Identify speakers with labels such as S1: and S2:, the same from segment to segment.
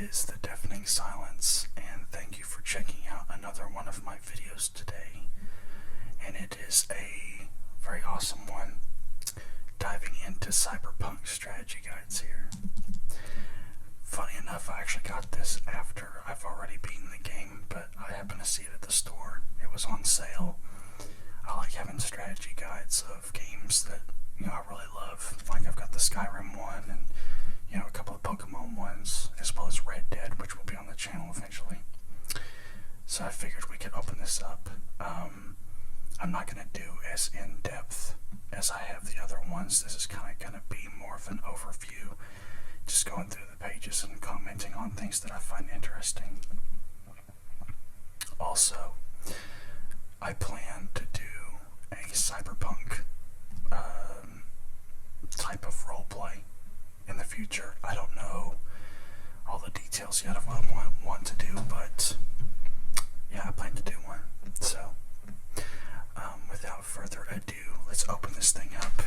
S1: is the Deafening Silence, and thank you for checking out another one of my videos today. And it is a very awesome one, diving into Cyberpunk strategy guides here. Funny enough, I actually got this after I've already beaten the game, but I happened to see it at the store. It was on sale. I like having strategy guides of games that, I really love. Like I've got the Skyrim one and, a couple of Pokemon ones, as well as Red Dead, which will be on the channel eventually. So I figured we could open this up. I'm not going to do as in-depth as I have the other ones. This is kind of going to be more of an overview, just going through the pages and commenting on things that I find interesting. Also, I plan to do a Cyberpunk type of roleplay in the future. I don't know all the details yet of what I want to do, but yeah, I plan to do one. So, without further ado, let's open this thing up.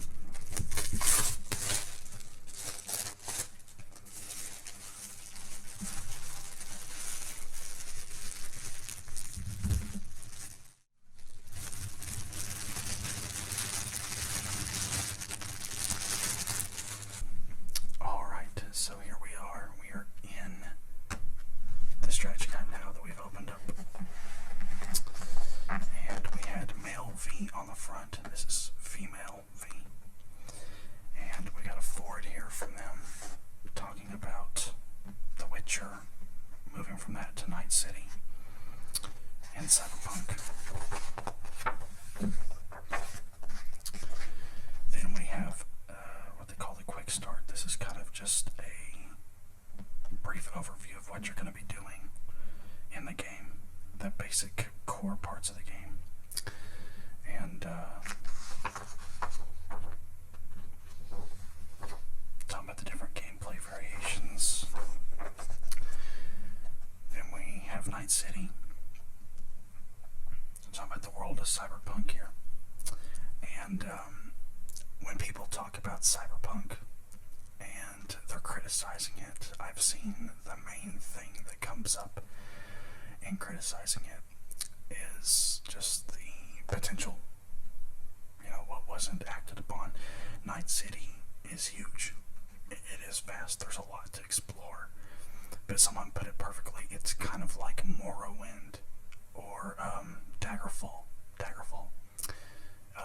S1: So here we are. We are in the strategy guide now that we've opened up. And we had male V on the front. This is female V. And we got a forward here from them talking about The Witcher, moving from that to Night City and Cyberpunk. Then we have what they call the quick start. This is kind of just a brief overview of what you're going to be doing in the game, the basic core parts of the game, and talking about the different gameplay variations. Then we have Night City, talking about the world of Cyberpunk here. And when people talk about Cyberpunk and they're criticizing it, I've seen the main thing that comes up in criticizing it is just the potential, what wasn't acted upon. Night City is huge. It is vast. There's a lot to explore. But someone put it perfectly. It's kind of like Morrowind or Daggerfall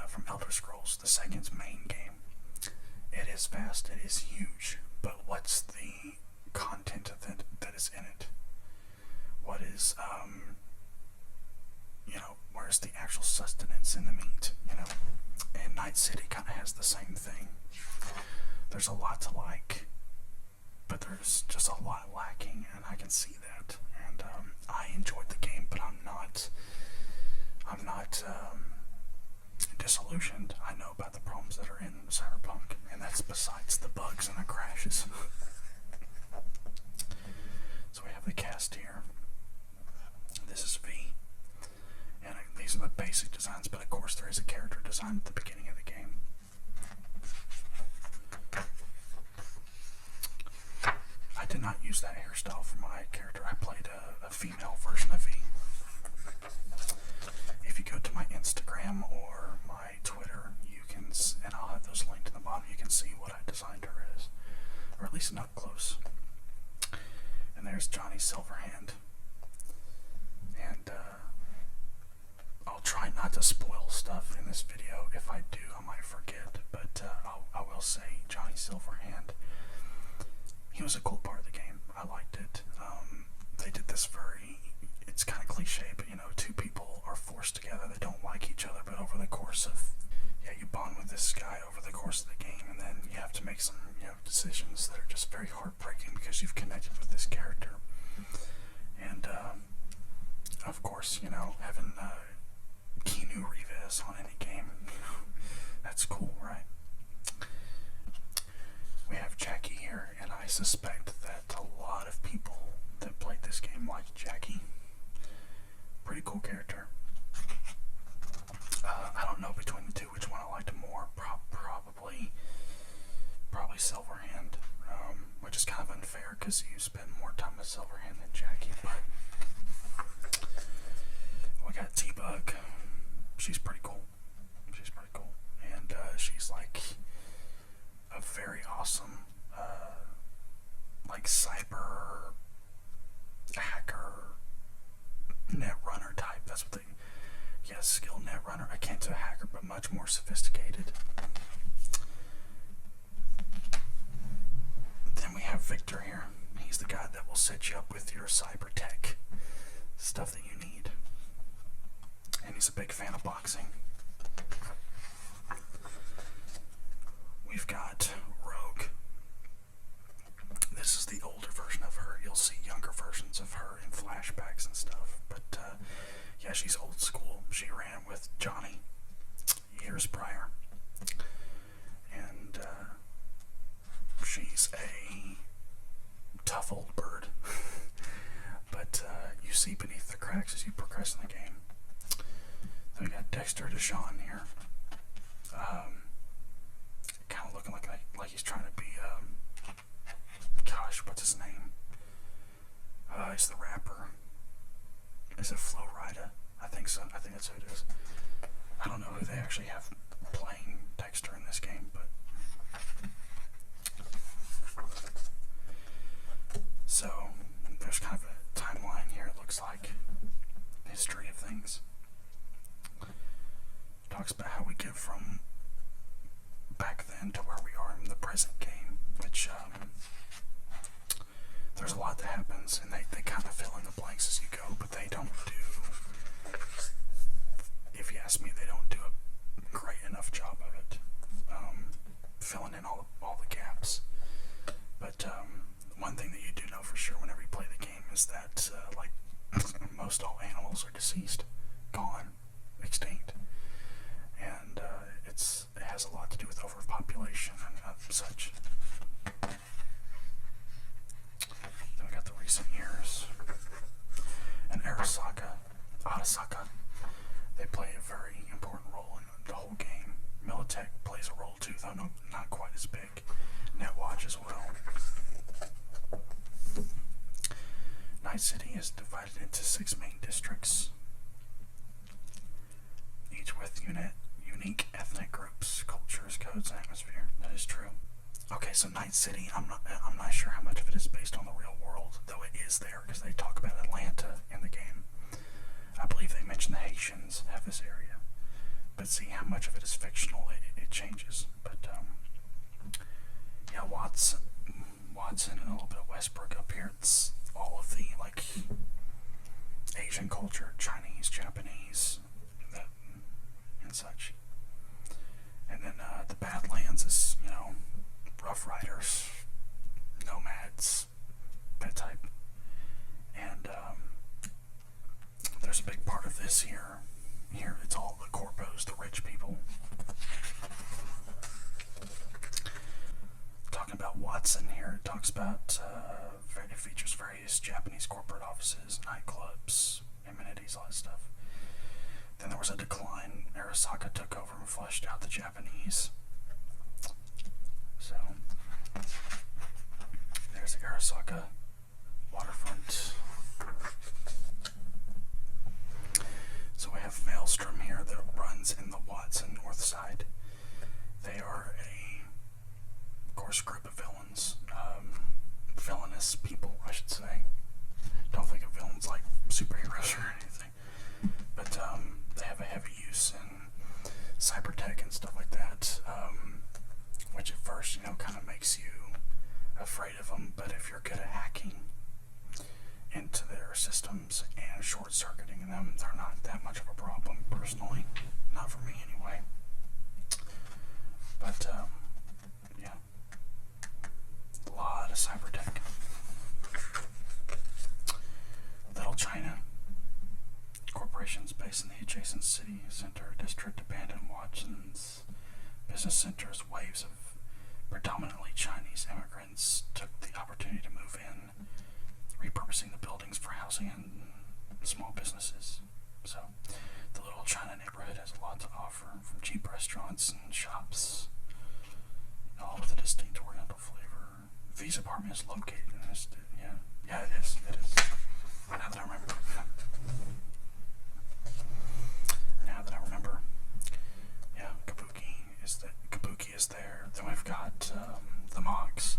S1: from Elder Scrolls, the second's main game. It is vast. It is huge. But what's the content that is in it? What is, where's the actual sustenance in the meat, And Night City kind of has the same thing. There's a lot to like, but there's just a lot lacking, and I can see that. And I enjoyed the game, but I'm not disillusioned. I know about the problems that are in Cyberpunk, and that's besides the bugs and the crashes. So we have the cast here. This is V, and these are the basic designs, but of course there is a character design at the beginning of the game. I did not use that hairstyle for my character. I played a female version of V. If you go to my Instagram or my Twitter, you can, and I'll have those linked in the bottom, you can see what I designed her as, or at least up close. And there's Johnny Silverhand. And I'll try not to spoil stuff in this video. If I do, I might forget, but I will say Johnny Silverhand, he was a cool part of the game. I liked it. They did this it's kind of cliche, but two people are forced together. They don't like each other, but over the course of, you bond with this guy over the course of the game, and then you have to make some, decisions that are just very heartbreaking because you've connected with this character. And, of course, having Keanu Reeves on any game, that's cool, right? We have Jackie here, and I suspect that a lot of people that played this game liked Jackie. Pretty cool character. I don't know between the two which one I liked more. Probably Silverhand, which is kind of unfair because you spend more time with Silverhand than Jackie, but we got T-Bug. She's pretty cool. And she's like a very awesome like cyber hacker net runner type. That's what skill net runner. I can't do a hacker, but much more sophisticated. Then we have Victor here. He's the guy that will set you up with your cyber tech stuff that you need. And he's a big fan of boxing. We've got Rogue. This is the older version of her. You'll see younger versions of her in flashbacks and stuff. But yeah, she's old school. She ran with Johnny years prior. And she's a tough old bird. But you see beneath the cracks as you progress in the game. Then we got Dexter Deshawn here. Kind of looking like he's trying to be, gosh, what's his name? He's the rapper. Is it Flo Rida? I think so. I think that's who it is. I don't know who they actually have playing Dexter in this game, but so there's kind of a timeline here. It looks like history of things. Talks about how we get from back then to where we are in the present game, which there's a lot that happens, and they kind of fill in the blanks as you go, but they don't do, if you ask me, they don't do a great enough job of it, filling in all the gaps. But one thing that you do know for sure whenever you play the game is that like most all animals are deceased, gone, extinct, and it has a lot to do with overpopulation and such. Then we got the recent years. And Arasaka, they play a very important role in the whole game. Militech plays a role too, though not quite as big. Netwatch as well. Night City is divided into 6 main districts, each with unique ethnic groups, cultures, codes, and atmosphere. That is true. Okay, so Night City, I'm not sure how much of it is based on the real world, though it is there because they talk about Atlanta in the game. I believe they mention the Haitians have this area, but see how much of it is fictional. It changes. But yeah, Watson, and a little bit of Westbrook up here. It's all of the like Asian culture, Chinese, Japanese, and such. And then the Badlands is, Rough Riders, nomads, that type. And there's a big part of this here. Here it's all the corpos, the rich people. Talking about Watson here, it talks about, it features various Japanese corporate offices, nightclubs, amenities, all that stuff. Then there was a decline. Arasaka took over and flushed out the Japanese. So, there's the Arasaka waterfront. So we have Maelstrom here that runs in the Watson north side. They are of course, group of villains. Villainous people, I should say. Don't think of villains like superheroes or anything. But they have a heavy use in cybertech and stuff like that, which at first, kind of makes you afraid of them. But if you're good at hacking into their systems and short-circuiting them, they're not that much of a problem, personally. Not for me, anyway. But, yeah. A lot of cybertech. Little China. Corporations based in the adjacent city center district abandoned Watson's business centers. Waves of predominantly Chinese immigrants took the opportunity to move in, repurposing the buildings for housing and small businesses. So, the Little China neighborhood has a lot to offer, from cheap restaurants and shops, all with a distinct oriental flavor. V's apartment is located in finished it. Yeah. Yeah, it is. It is. Now that I remember. Now that I remember. Yeah, Kabuki is there. Then we've got the Mogs.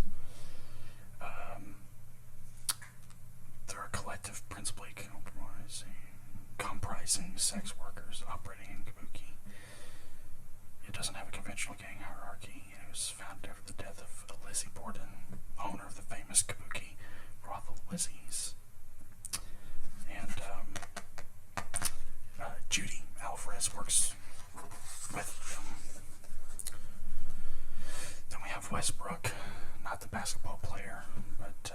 S1: They're a collective principally comprising sex workers operating in Kabuki. It doesn't have a conventional gang hierarchy. It was founded after the death of Lizzie Borden, owner of the famous Kabuki brothel Lizzie's. And Judy Alvarez works with them. Then we have Westbrook, not the basketball player, but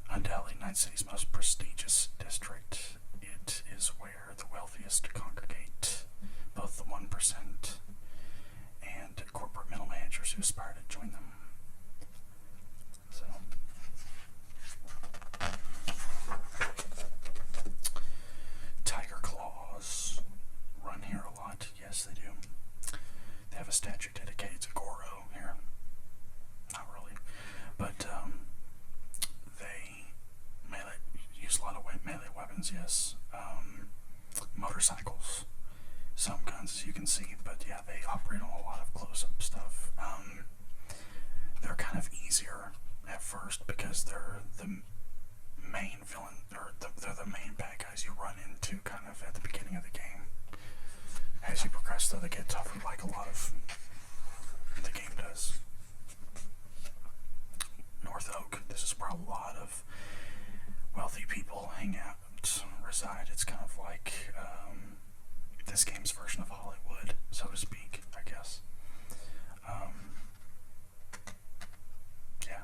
S1: undoubtedly Night City's most prestigious district. It is where the wealthiest congregate, both the 1% and corporate middle managers who aspire to join them. So, Tiger Claws run here a lot. Yes, they do. They have a statue dedicated to Goro here. Not really, but they use a lot of melee weapons. Yes, motorcycles, some guns, as you can see. But yeah, they operate on a lot of close-up stuff. They're kind of easier at first because they're the main villain, or they're the main bad guys you run into kind of at the beginning of the game. As you progress, though, they get tougher, like a lot of the game does. North Oak, this is where a lot of wealthy people hang out, reside. It's kind of like this game's version of Hollywood, so to speak, I guess. Yeah.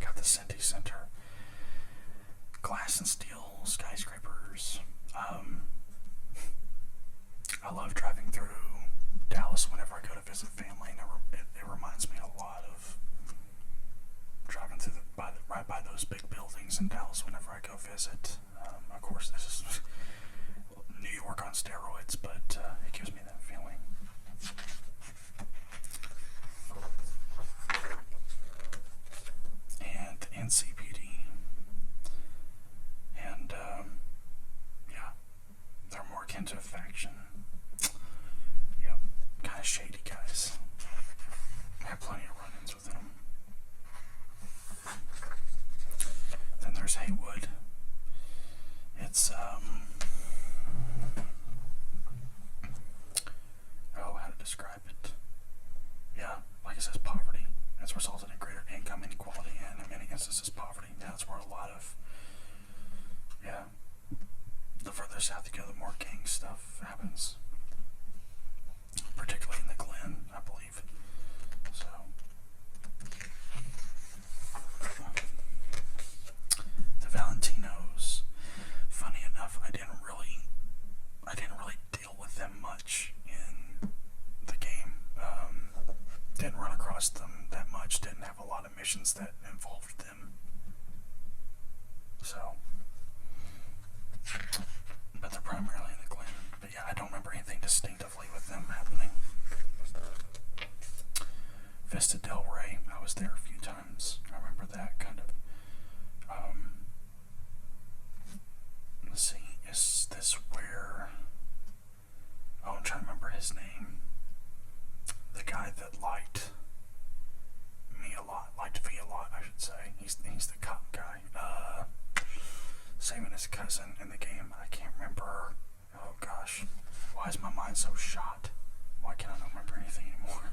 S1: Got the Cindy Center. Glass and steel skyscrapers. I love driving through Dallas whenever I go to visit family, and it reminds me a lot of driving through right by those big buildings in Dallas whenever I go visit. Of course, this is New York on steroids, but it gives me that feeling. And NCPD. And, yeah, they're more akin to a faction. Yep, kind of shady guys. I have plenty of run-ins with them. Then there's Haywood. It's, how to describe it? Yeah, like it says, poverty. It's resulted in greater income inequality and, in many instances, poverty. Yeah, that's where a lot of, yeah, the further south you go, the more gang stuff happens. Particularly in the Glen, I believe. So, the Valentinos. Funny enough, I didn't really deal with them much in the game. Didn't run across them that much. Didn't have a lot of missions that involved them. So, but they're primarily in the Glen. But yeah, I don't remember anything distinctively with them happening. Vista Del Rey, I was there a few times. I remember that kind of. Let's see, is this where? Oh, I'm trying to remember his name. The guy that liked me a lot, liked V a lot, I should say. He's the cop guy. Saving his cousin in the game. I can't remember. Oh gosh, why is my mind so shot? Why can't I not remember anything anymore?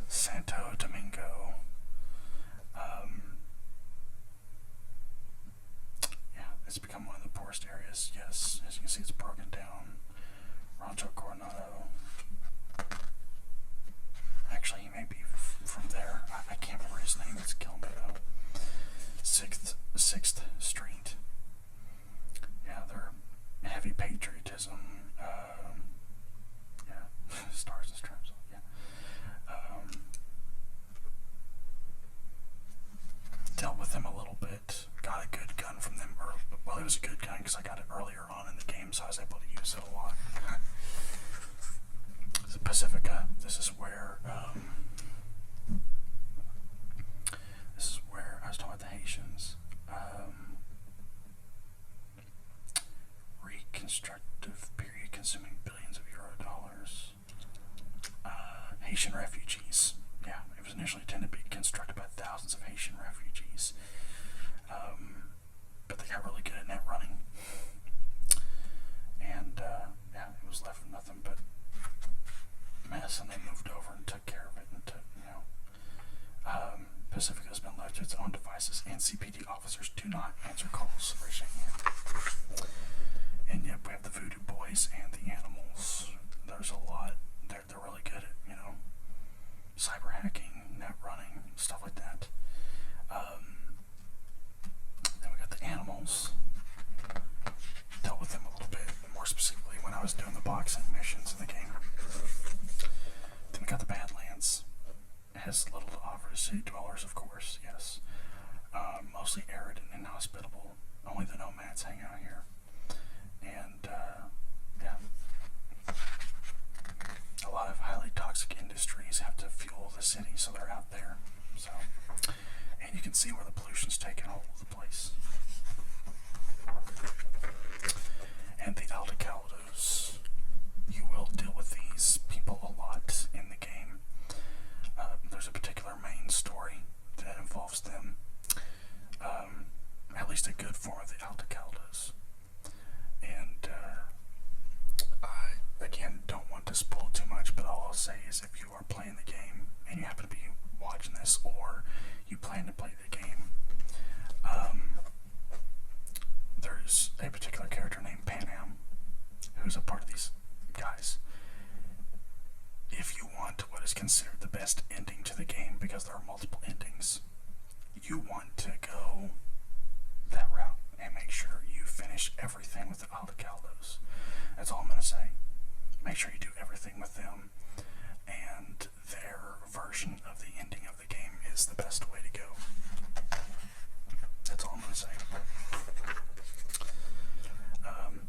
S1: Santo Domingo. Yeah, it's become one of the poorest areas. Yes, as you can see, it's broken down. Rancho Coronado. Actually, he may be from there. I can't remember his name. It's killing me though. Sixth Street. Yeah, they're heavy patriotism. Yeah, stars and stripes. Yeah. Dealt with them a little bit. Got a good gun from them early. Well, it was a good gun because I got it earlier on in the game, so I was able to use it a lot. Pacifica. This is where I was talking about the Haitians. Reconstructive period consuming billions of euro dollars. Haitian refugees. Yeah, it was initially intended to be constructed by thousands of Haitian refugees. But they got really good at net running. And yeah, it was left with nothing but mess, and they moved over and took care of it. And Pacifica has been left to its own devices, and CPD officers do not answer calls. And yet we have the Voodoo Boys and the Animals. There's a lot. They're really good at, cyber hacking, net running, stuff like that. Then we got the Animals. Dealt with them a little bit more specifically when I was doing the boxing missions in the game. Then we got the Badlands. It has little to offer to city dwellers, of course, yes. Mostly arid and inhospitable. Only the nomads hang out here. And, yeah. A lot of highly toxic industries have to fuel the city, so they're out there. So, and you can see where the pollution's taken hold of the place. And the Aldecaldos. You will deal with these people a lot in the game. There's a particular main story that involves them. At least a good form of the Aldecaldos. And I, again, don't want to spoil too much, but all I'll say is if you are playing the game and you happen to be watching this, or you plan to play the game, there's a particular character named Panam who's a part of these guys. If you want what is considered the best ending to the game, because there are multiple endings, you want to go that route and make sure you finish everything with the Aldecaldos. That's all I'm going to say. Make sure you do everything with them, and their version of the ending of the game is the best way to go. That's all I'm going to say.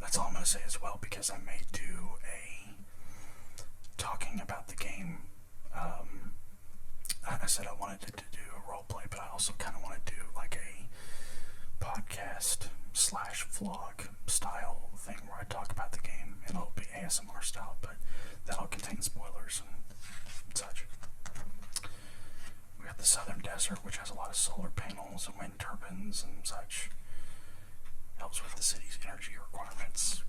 S1: That's all I'm going to say as well, because I may do a talking about the game. I said I wanted to do a roleplay, but I also kind of want to do like a podcast / vlog style thing where I talk about the game, and it'll be ASMR style, but that'll contain spoilers and such. We got the Southern Desert, which has a lot of solar panels and wind turbines and such. Helps with the city's energy requirements.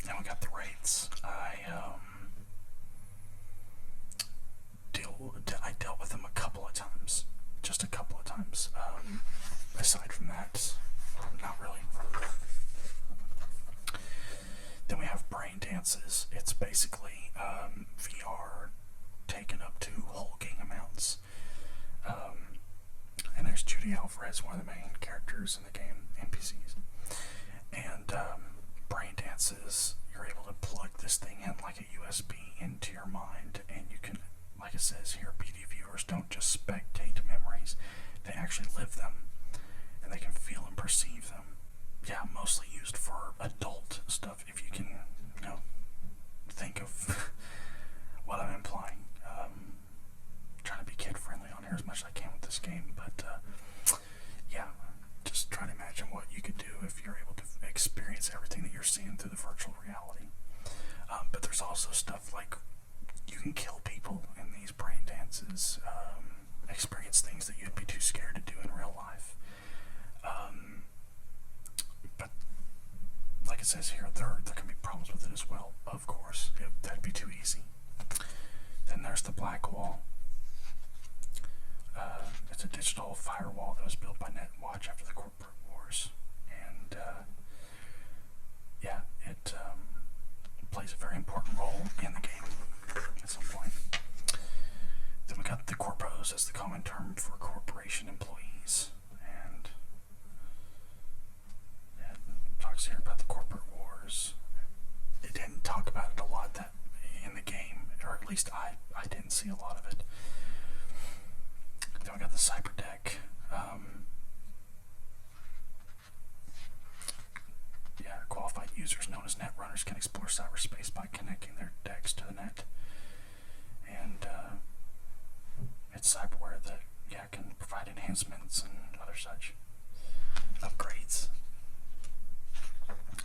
S1: Then we got the Wraiths. I dealt with them a couple of times. Just a couple of times. Aside from that, not really. Then we have Braindances. It's basically VR taken up to hulking amounts. And there's Judy Alvarez, one of the main characters in the game, NPCs. And Braindances, you're able to plug this thing in like a USB into your mind, and you can, like it says here, BD viewers don't just spectate memories, they actually live them, and they can feel and perceive them. Yeah, mostly used for adult stuff, if you can, think of what I'm implying. Trying to be kid-friendly on here as much as I can with this game, but yeah, just try to imagine what you could do if you're able to experience everything that you're seeing through the virtual reality. But there's also stuff like you can kill people in these Braindances, experience things that you'd be too scared to do in real life. But like it says here, there can be problems with it as well, of course. That'd be too easy. Then there's the Black Wall. It's a digital firewall that was built by NetWatch after the corporate wars. And yeah, it plays a very important role in the game at some point. Then we got the Corpos as the common term for corporation employees. And yeah, it talks here about the corporate wars. It didn't talk about it a lot that in the game, or at least I didn't see a lot of it. Then we got the Cyber Deck. Qualified users known as netrunners can explore cyberspace by connecting their decks to the net. cyberware that can provide enhancements and other such upgrades.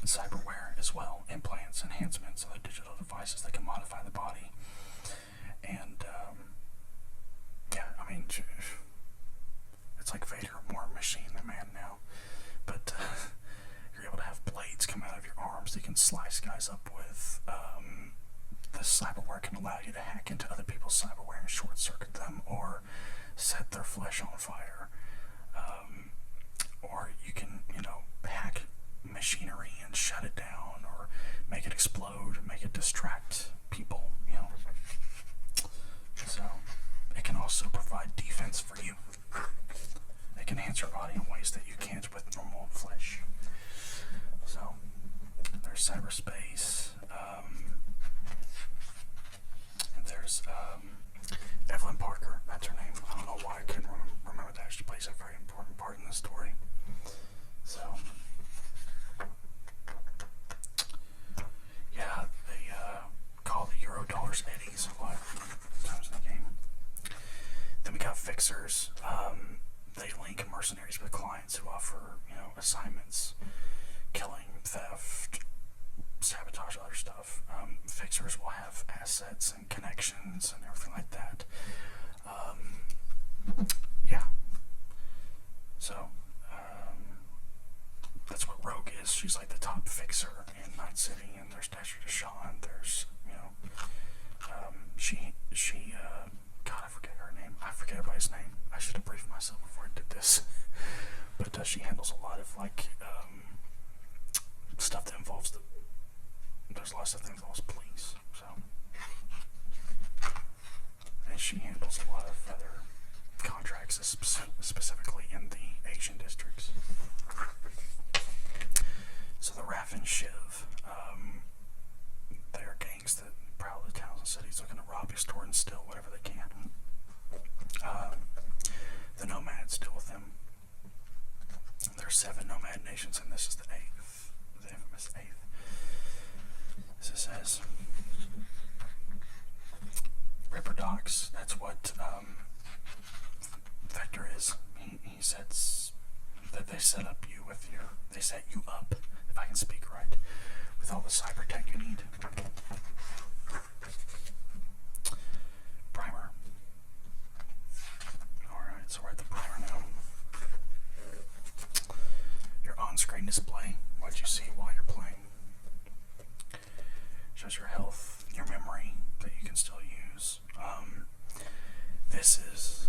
S1: Cyberware as well, implants, enhancements, other digital devices that can modify the body. And I mean, it's like Vader, more machine than man now. But you're able to have blades come out of your arms that you can slice guys up with. The cyberware can allow you to hack into other people's cyberware and short circuit them, or set their flesh on fire. Or you can, hack machinery and shut it down, or make it explode, make it distract people, So, it can also provide defense for you. It can enhance your body in ways that you can't with normal flesh. So, there's cyberspace. And there's Evelyn Parker, that's her name. I don't know why I couldn't remember that. She plays a very important part in the story. So, they call the Eurodollars eddies a lot of times in the game. Then we got fixers. They link mercenaries with clients who offer, assignments, killing, theft, sabotage, other stuff. Fixers will have assets and connections and everything like that. So, that's what Rogue is. She's like the top fixer in Night City, and there's Dasher Deshawn, there's, God, I forget her name. I forget everybody's name. I should have briefed myself before I did this. But she handles a lot of, stuff that involves there's lots of things that involves police, so. And she handles a lot of other contracts, specifically in the Asian districts. So the Raff and Shiv, they are gangs that prowl the towns and cities looking to rob, extort, and steal whatever they can. The Nomads deal with them. There are 7 nomad nations, and this is the 8th, the infamous 8th. As it says, Ripper Docs, that's what Vector is. He sets that they set you up, if I can speak right, with all the cyber tech you need. Primer. Alright, so we're at the primer now. Your on-screen display, what you see while you're playing. Shows your health, your memory that you can still use. This is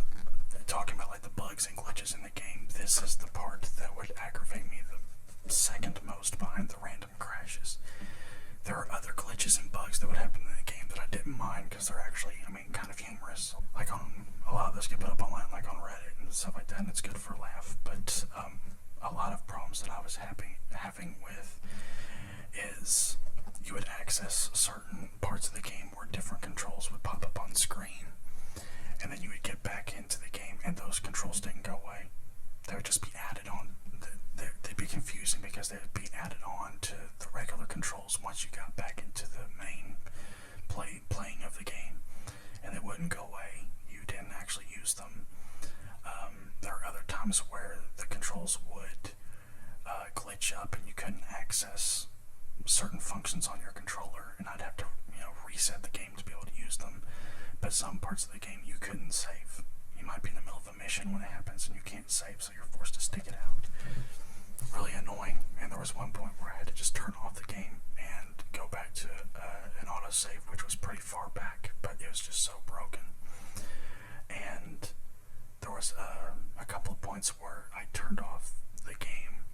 S1: talking about like the bugs and glitches in the game. This is the part that would aggravate me the second most behind the random crashes. There are other glitches and bugs that would happen in the game that I didn't mind because they're actually, kind of humorous. Like a lot of this get put up online, like on Reddit and stuff like that, and it's good for a laugh. But a lot of problems that I was having with is you would access certain parts of the game where different controls would pop up on screen, and then you would get back into the game and those controls didn't go away. They would just be added on. They'd be confusing because they would be added on to the regular controls once you got back into the main playing of the game, and they wouldn't go away. You didn't actually use them. There are other times where the controls would glitch up and you couldn't access certain functions on your controller, and I'd have to reset the game to be able to use them. But some parts of the game you couldn't save. You might be in the middle of a mission when it happens and you can't save, so you're forced to stick it out. Really annoying. And there was one point where I had to just turn off the game and go back to an autosave, which was pretty far back, but it was just so broken. And there was a couple of points where I turned off the game,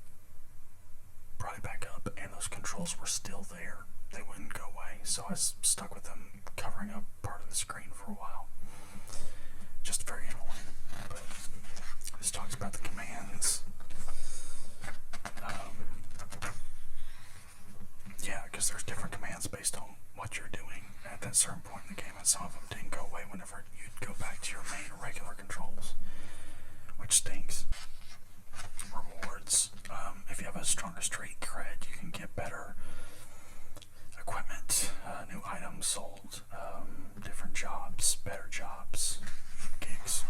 S1: brought it back up, and those controls were still there. They wouldn't go away, so I was stuck with them covering up part of the screen for a while. Just very annoying. But this talks about the commands. Because there's different commands based on what you're doing at that certain point in the game, and some of them didn't go away whenever you'd go back to your main regular controls, which stinks. Rewards. If you have a stronger street cred, you can get better equipment, new items sold, different jobs, better jobs, gigs,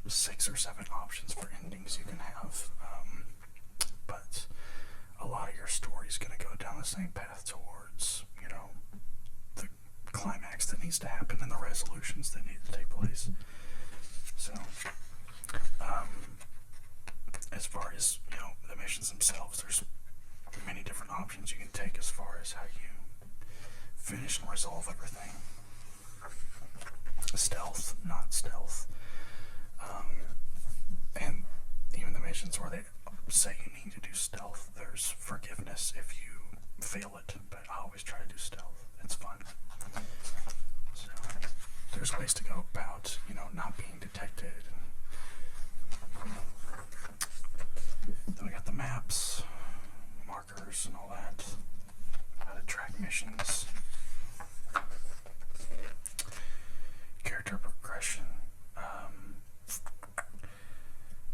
S1: 6 or 7 options for endings you can have, but a lot of your story is going to go down the same path towards, you know, the climax that needs to happen and the resolutions that need to take place. So, as far as, you know, the missions themselves, there's many different options you can take as far as how you finish and resolve everything. Stealth, not stealth. And even the missions where they say you need to do stealth, there's forgiveness if you fail it, but I always try to do stealth. It's fun. So there's ways to go about, you know, not being detected. Then we got the maps, markers, and all that. How to track missions. Character progression.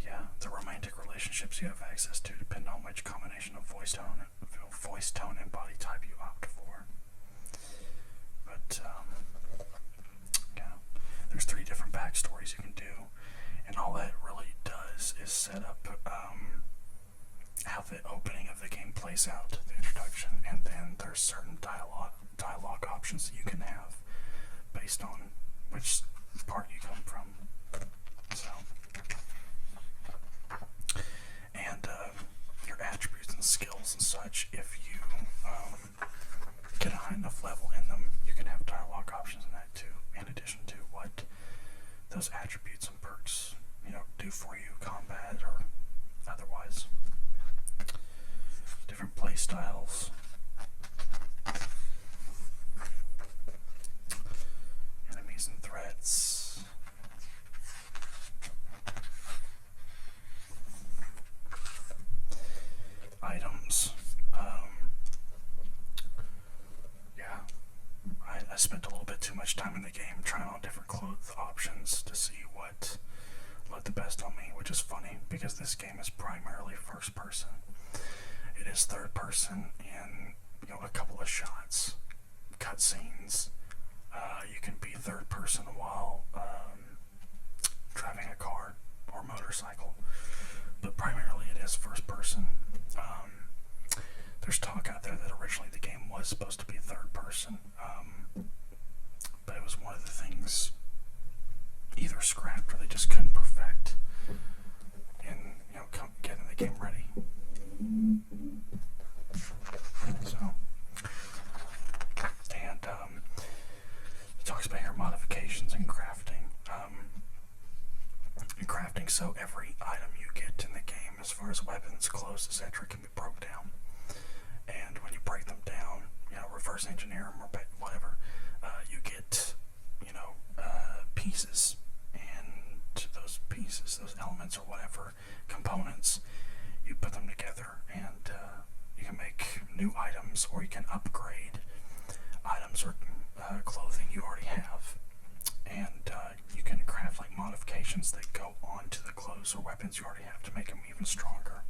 S1: Yeah, the romantic relationships you have access to depend on which combination of voice tone and body type you opt for. But yeah, there's 3 different backstories you can do, and all that really does is set up how the opening of the game plays out, the introduction, and then there's certain dialogue options that you can have based on which part you come from. So, and your attributes and skills and such, if you get a high enough level in them, you can have dialogue options in that too, in addition to what those attributes and perks, you know, do for you, combat or otherwise. Different play styles. Enemies and threats. Items. Yeah, I spent a little bit too much time in the game trying on different clothes options to see what looked the best on me, which is funny because this game is primarily first person. It is third person in, you know, a couple of shots, cutscenes. You can be third person while driving a car or motorcycle, but primarily it is first person. There's talk out there that originally the game was supposed to be third person, but it was one of the things either scrapped or they just couldn't perfect in, you know, getting the game ready. So, and it talks about your modifications and crafting. So every item you get in the game, as far as weapons, clothes, etc., can be broke down. And when you break them down, you know, reverse engineer them or whatever, you get, you know, pieces. And those pieces, those elements or whatever, components, you put them together and you can make new items, or you can upgrade items or clothing you already have. And you can craft like modifications that go onto the clothes or weapons you already have to make them even stronger.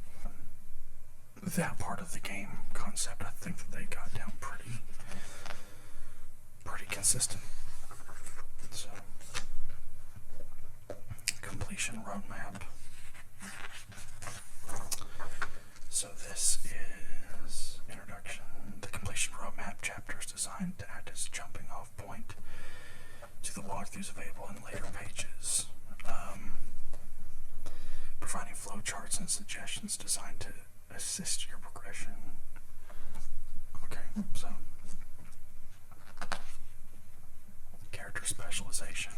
S1: That part of the game concept, I think that they got down pretty consistent. So, completion roadmap. So this is introduction. The completion roadmap chapter is designed to act as a jumping off point to the walkthroughs available in later pages, providing flowcharts and suggestions designed to assist your progression. Okay, so character specialization.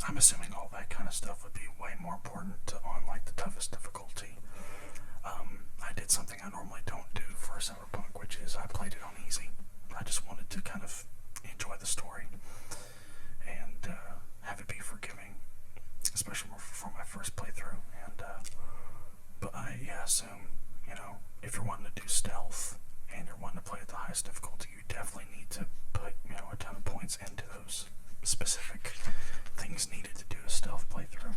S1: I'm assuming all that kind of stuff would be way more important on like the toughest difficulty. I did something I normally don't do for Cyberpunk, which is I played it on easy. I just wanted to kind of enjoy the story and have it be forgiving, especially for my first playthrough. And but I assume, you know, if you're wanting to do stealth and you're wanting to play at the highest difficulty, you definitely need to put, you know, a ton of points into those specific things needed to do a stealth playthrough.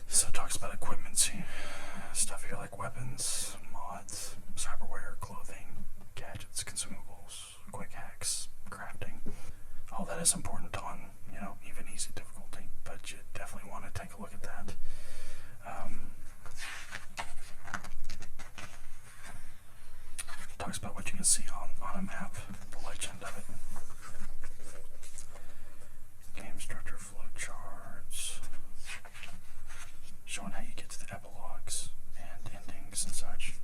S1: So it talks about equipment, stuff here like weapons, mods, cyberware, clothing, gadgets, consumables, quick hacks, crafting. All that is important on see on a map the legend of it. Game structure flowcharts, showing how you get to the epilogues and endings and such.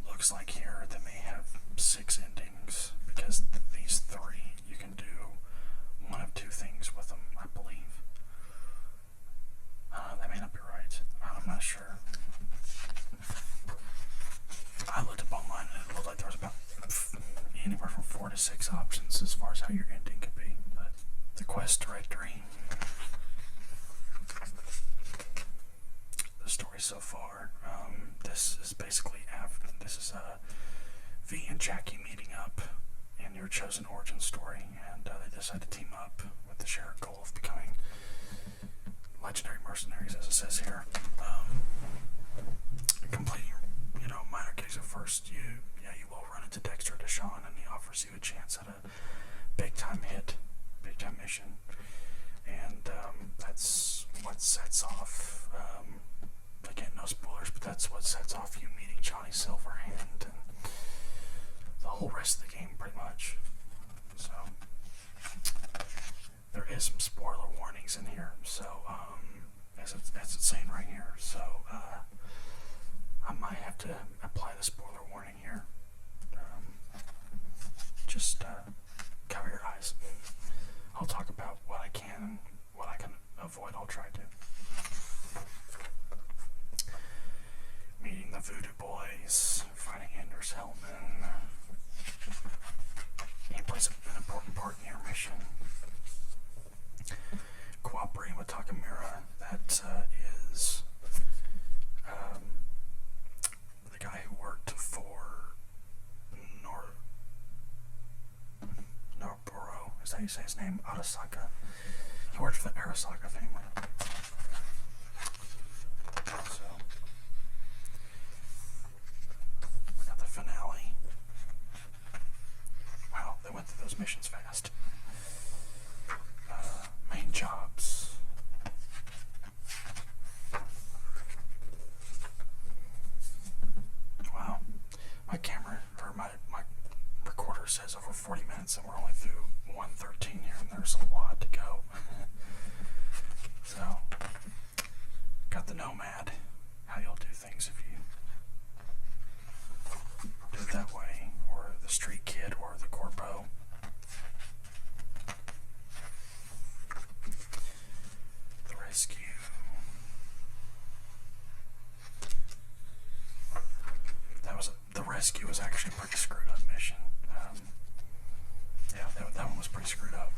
S1: Looks like here they may have 6 endings because these 3 you can do one of 2 things with them, I believe. That may not be right. I'm not sure. I looked up online and it looked like there was about anywhere from 4 to 6 options as far as how your ending could be. But the quest directory, the story so far, this is basically after, this is V and Jackie meeting up in your chosen origin story, and they decide to team up with the shared goal of becoming legendary mercenaries, as it says here. Completing, minor gigs at first, you will run into Dexter Deshawn, and he offers you a chance at a big time mission, and that's what sets off. Again, no spoilers, but that's what sets off you meeting Johnny Silverhand and the whole rest of the game, pretty much. So there is some spoiler warnings in here. So as it's saying right here, so I might have to apply the spoiler warning here. Just cover your eyes. I'll talk about what I can and what I can avoid. I'll try to. Meeting the Voodoo Boys, fighting Anders Hellman. He plays an important part in your mission. Cooperating with Takamura, that is the guy who worked for Norburo, is that how you say his name? Arasaka. He worked for the Arasaka family. So we got the finale. Wow, they went through those missions fast. Main jobs. Wow, my camera or my recorder says over 40 minutes, and we're only through 113 here, and there's a lot to go. So, got the Nomad. How you'll do things if you do it that way, or the Street Kid, or the Corpo. The Rescue. The Rescue was actually a pretty screwed up mission. Yeah, that one was pretty screwed up.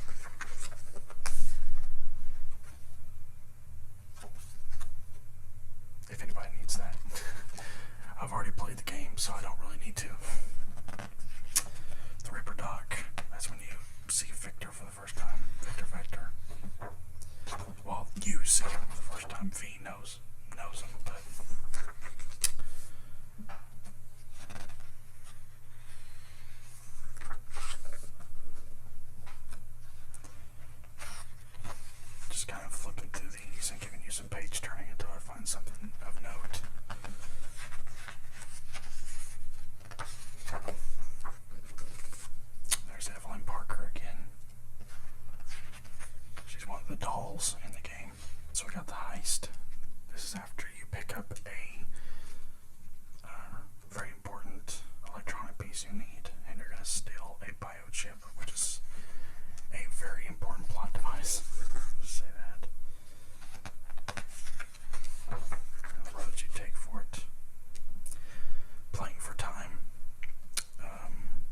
S1: If anybody needs that. I've already played the game, so I don't really need to. The Ripper Doc, that's when you see Victor for the first time. Victor. Well, you see him for the first time. V knows him, but just kind of flipping through these and giving you some page turning until I find something of note. There's Evelyn Parker again. She's one of the dolls in the game. So we got the heist. This is after you pick up a very important electronic piece you need, and you're going to steal a biochip, which is a very important plot device. Just say that. And the road you take for it. Playing for time.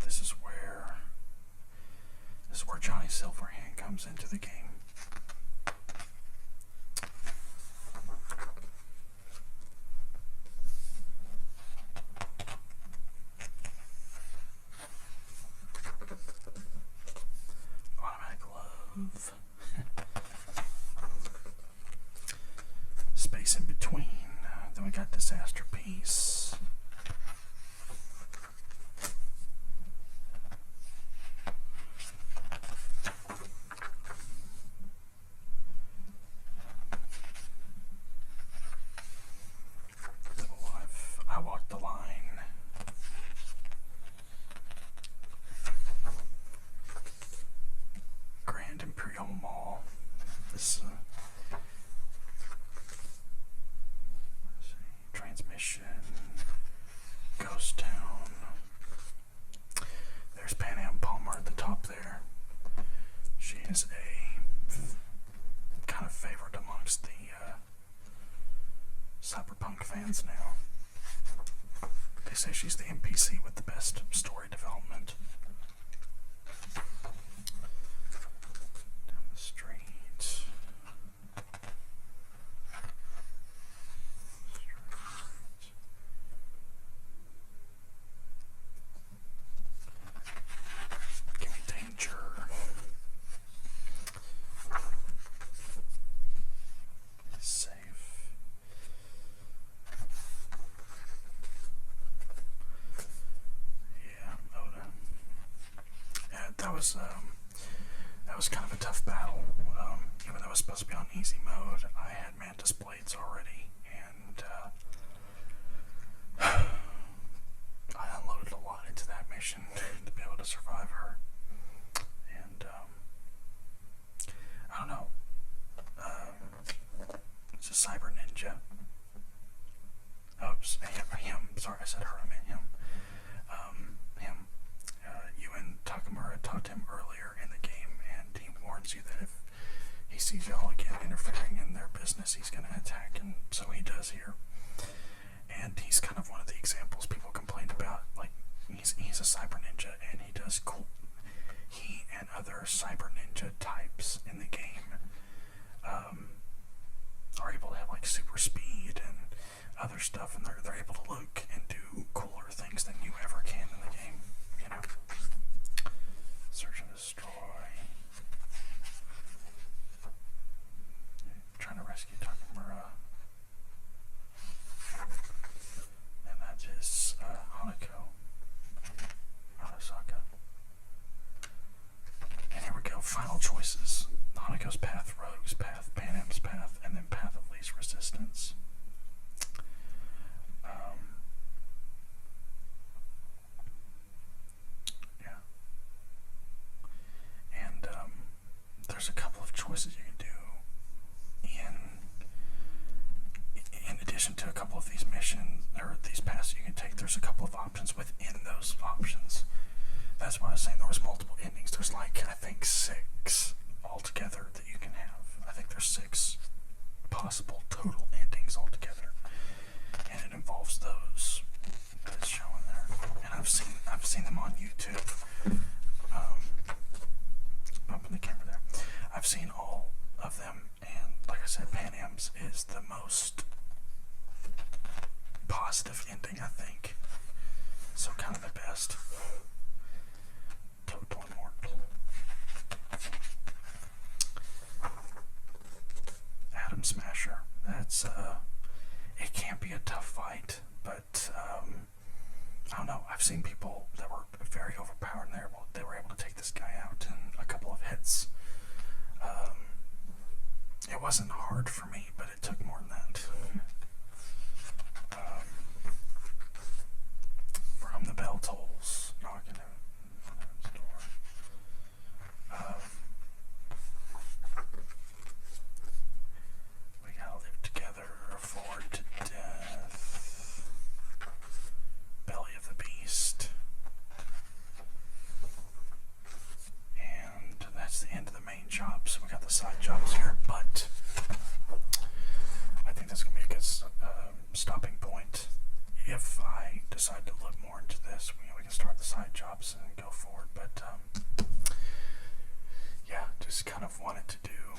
S1: This is where Johnny Silverhand comes into the game. Automatic glove. Space in between. Then we got Disaster Piece. film them all. This Transmission, Ghost Town. There's Pan Am Palmer at the top there. She is a kind of favorite amongst the Cyberpunk fans now. They say she's the NPC with the best story development. Down the street. Give me danger. Safe. Yeah, Oda. Yeah, that was kind of a tough battle. Even though it was supposed to be on easy mode, I had Mantis Blades already, and I unloaded a lot into that mission to be able to survive her. And I don't know. It's a Cyber Ninja. Oops, him. Sorry, I said her. I meant him. Him. Ewan Takamura talked to him earlier in the game, and he warns you that if he sees y'all again interfering in their business, he's going to attack, and so he does here. And he's kind of one of the examples people complained about. Like, he's a Cyber Ninja, and he does cool. He and other Cyber Ninja types in the game are able to have like super speed and other stuff, and they're able to look and do cooler things than you ever can in the game. You know, search and destroy. Trying to rescue Takamura. And that is Hanako. Hanasaka. And here we go, final choices. Hanako's path, Rogue's path, Pan Am's path, and then path of least resistance. Yeah. And there's a couple of choices you can do in addition to a couple of these missions, or these paths you can take. There's a couple of options within those options. That's why I was saying there was multiple endings. There's like, I think 6 altogether that you can have. I think there's 6 possible total endings altogether, and it involves those that it's showing there. And I've seen them on YouTube. Bumping the camera there. I've seen all of them, and like I said, Pan Am's is the most positive ending, I think. So kind of the best. Total Immortal. Atom Smasher. That's it can be a tough fight, but I don't know. I've seen people that were very overpowered, and they were able to take this guy out in a couple of hits. It wasn't hard for me, but it took more than that. From the bell tolls, knocking on his door. We gotta live together, afford to death. Belly of the Beast. And that's the end of the main jobs. We got the side jobs here, but I think that's gonna be a good stopping point. If I decide to look more into this, we can start the side jobs and go forward. But yeah, just kind of wanted to do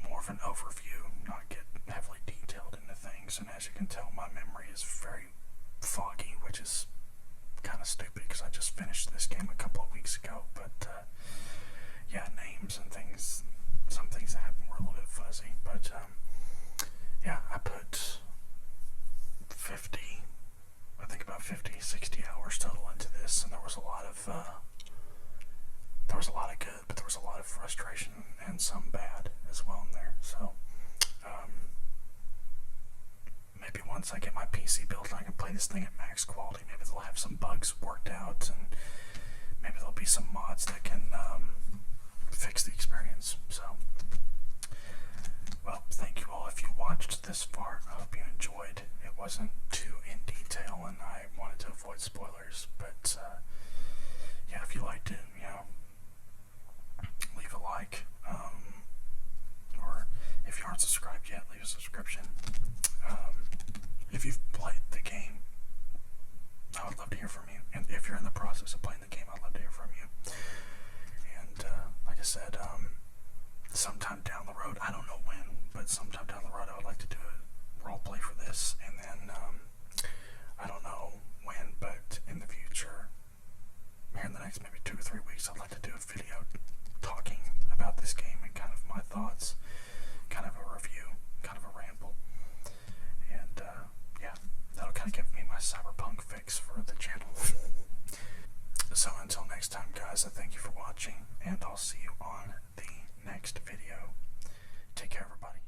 S1: more of an overview, not get heavily detailed into things. And as you can tell, my memory is very foggy, which is kind of stupid because I just finished this game a couple of weeks ago. But yeah, names and things, some things that happened were a little bit fuzzy. But yeah, I put 50, 60 hours total into this, and there was a lot of good, but there was a lot of frustration and some bad as well in there. So maybe once I get my PC built, I can play this thing at max quality. Maybe they'll have some bugs worked out, and maybe there'll be some mods that can fix the experience. So you're in the process of playing the game, I'd love to hear from you. And like I said, sometime down the road, I don't know when, but sometime down the road I would like to do a role play for this, and then I don't know when, but in the future, here in the next maybe 2 or 3 weeks, I'd like to do a video talking about this game and kind of my thoughts, kind of a review, kind of a ramble. And yeah, that'll kind of give me my Cyberpunk fix for the channel. So until next time, guys, I thank you for watching, and I'll see you on the next video. Take care, everybody.